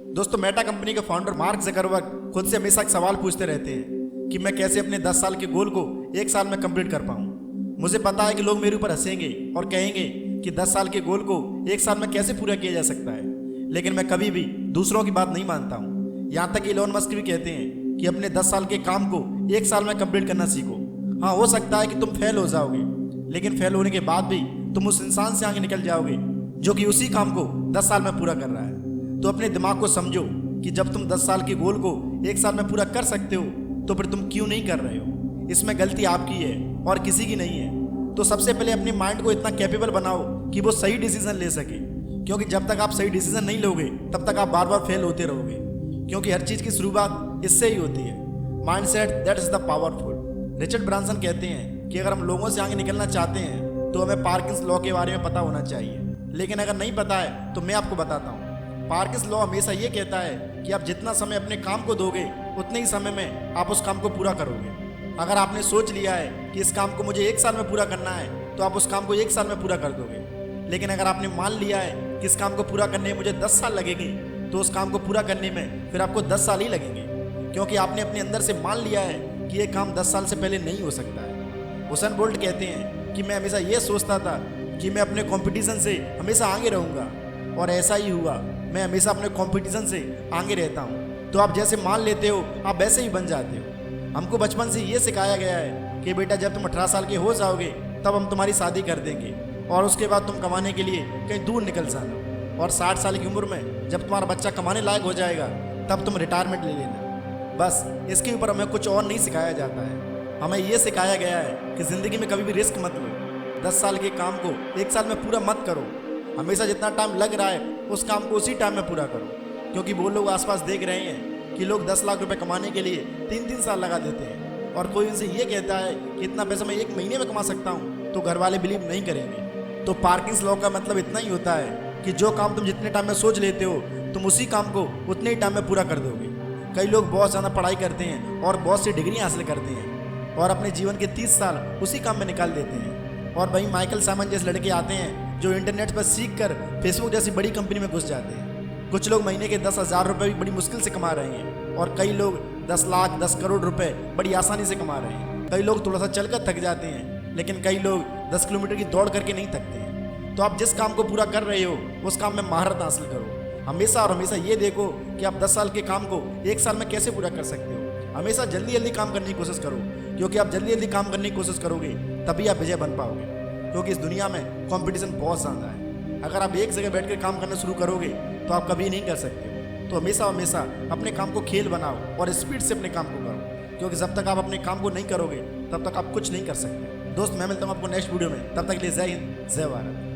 दोस्तों, Meta company के founder mark Zuckerberg खुद से हमेशा एक सवाल पूछते रहते हैं कि मैं कैसे अपने 10 साल के गोल को 1 साल में कंप्लीट कर पाऊँ। मुझे पता है कि लोग मेरे ऊपर हंसेंगे और कहेंगे कि 10 साल के गोल को 1 साल में कैसे पूरा किया जा सकता है, लेकिन मैं कभी भी दूसरों की बात नहीं मानता हूँ। यहाँ तक कि इलोन मस्क भी कहते हैं कि अपने 10 साल के काम को 1 साल में कंप्लीट करना सीखो। हाँ, हो सकता है कि तुम फेल हो जाओगे, लेकिन फेल होने के बाद भी तुम उस इंसान से आगे निकल जाओगे जो कि उसी काम को 10 साल में पूरा कर रहा है। तो अपने दिमाग को समझो कि जब तुम 10 साल के गोल को 1 साल में पूरा कर सकते हो तो फिर तुम क्यों नहीं कर रहे हो। इसमें गलती आपकी है और किसी की नहीं है। तो सबसे पहले अपने माइंड को इतना कैपेबल बनाओ कि वो सही डिसीजन ले सके, क्योंकि जब तक आप सही डिसीजन नहीं लोगे तब तक आप बार बार फेल होते रहोगे, क्योंकि हर चीज़ की शुरुआत इससे ही होती है। Mind set that is the powerful. Richard Branson कहते हैं कि अगर हम लोगों से आगे निकलना चाहते हैं तो हमें पार्किंस लॉ के बारे में पता होना चाहिए, लेकिन अगर नहीं पता है तो मैं आपको बताता हूँ। पार्किंस लॉ हमेशा ये कहता है कि आप जितना समय अपने काम को दोगे उतने ही समय में आप उस काम को पूरा करोगे। अगर आपने सोच लिया है कि इस काम को मुझे 1 साल में पूरा करना है तो आप उस काम को 1 साल में पूरा कर दोगे। लेकिन अगर आपने मान लिया है कि इस काम को पूरा करने में मुझे 10 साल लगेंगे तो उस काम को पूरा करने में फिर आपको 10 साल ही लगेंगे, क्योंकि आपने अपने अंदर से मान लिया है कि ये काम 10 साल से पहले नहीं हो सकता है। हुसैन बोल्ट कहते हैं कि मैं हमेशा ये सोचता था कि मैं अपने कंपटीशन से हमेशा आगे रहूँगा, और ऐसा ही हुआ। मैं हमेशा अपने कंपटीशन से आगे रहता हूँ। तो आप जैसे मान लेते हो आप वैसे ही बन जाते हो। हमको बचपन से ये सिखाया गया है कि बेटा जब तुम 18 साल के हो जाओगे तब हम तुम्हारी शादी कर देंगे, और उसके बाद तुम कमाने के लिए कहीं दूर निकल जाना, और 60 साल की उम्र में जब तुम्हारा बच्चा कमाने लायक हो जाएगा तब तुम रिटायरमेंट ले लेना। बस इसके ऊपर हमें कुछ और नहीं सिखाया जाता है। हमें ये सिखाया गया है कि ज़िंदगी में कभी भी रिस्क मत लो। 10 साल के काम को 1 साल में पूरा मत करो। हमेशा जितना टाइम लग रहा है उस काम को उसी टाइम में पूरा करो, क्योंकि वो लोग आसपास देख रहे हैं कि लोग 10 लाख रुपए कमाने के लिए 3-3 साल लगा देते हैं, और कोई उनसे ये कहता है कि इतना पैसा मैं 1 महीने में कमा सकता हूँ तो घर वाले बिलीव नहीं करेंगे। तो पार्किंस लॉ का मतलब इतना ही होता है कि जो काम तुम जितने टाइम में सोच लेते हो तुम उसी काम को उतने ही टाइम में पूरा कर दोगे। कई लोग बहुत ज़्यादा पढ़ाई करते हैं और बहुत सी डिग्री हासिल करते हैं और अपने जीवन के 30 साल उसी काम में निकाल देते हैं, और वहीं माइकल साइमन जैसे लड़के आते हैं जो इंटरनेट पर सीख कर फेसबुक जैसी बड़ी कंपनी में घुस जाते हैं। कुछ लोग महीने के 10,000 रुपये भी बड़ी मुश्किल से कमा रहे हैं, और कई लोग 10 लाख 10 करोड़ रुपए बड़ी आसानी से कमा रहे हैं। कई लोग थोड़ा सा चलकर थक जाते हैं, लेकिन कई लोग 10 किलोमीटर की दौड़ करके नहीं थकते हैं। तो आप जिस काम को पूरा कर रहे हो उस काम में महारत हासिल करो। हमेशा और हमेशा ये देखो कि आप 10 साल के काम को 1 साल में कैसे पूरा कर सकते हो। हमेशा जल्दी जल्दी काम करने की कोशिश करो, क्योंकि आप जल्दी जल्दी काम करने की कोशिश करोगे तभी आप विजय बन पाओगे, क्योंकि इस दुनिया में कंपटीशन बहुत ज़्यादा है। अगर आप एक जगह बैठकर काम करना शुरू करोगे तो आप कभी नहीं कर सकते। तो हमेशा हमेशा अपने काम को खेल बनाओ और स्पीड से अपने काम को करो, क्योंकि जब तक आप अपने काम को नहीं करोगे तब तक आप कुछ नहीं कर सकते। दोस्त, मैं मिलता हूँ आपको नेक्स्ट वीडियो में। तब तक के लिए जय हिंद, जय भारत।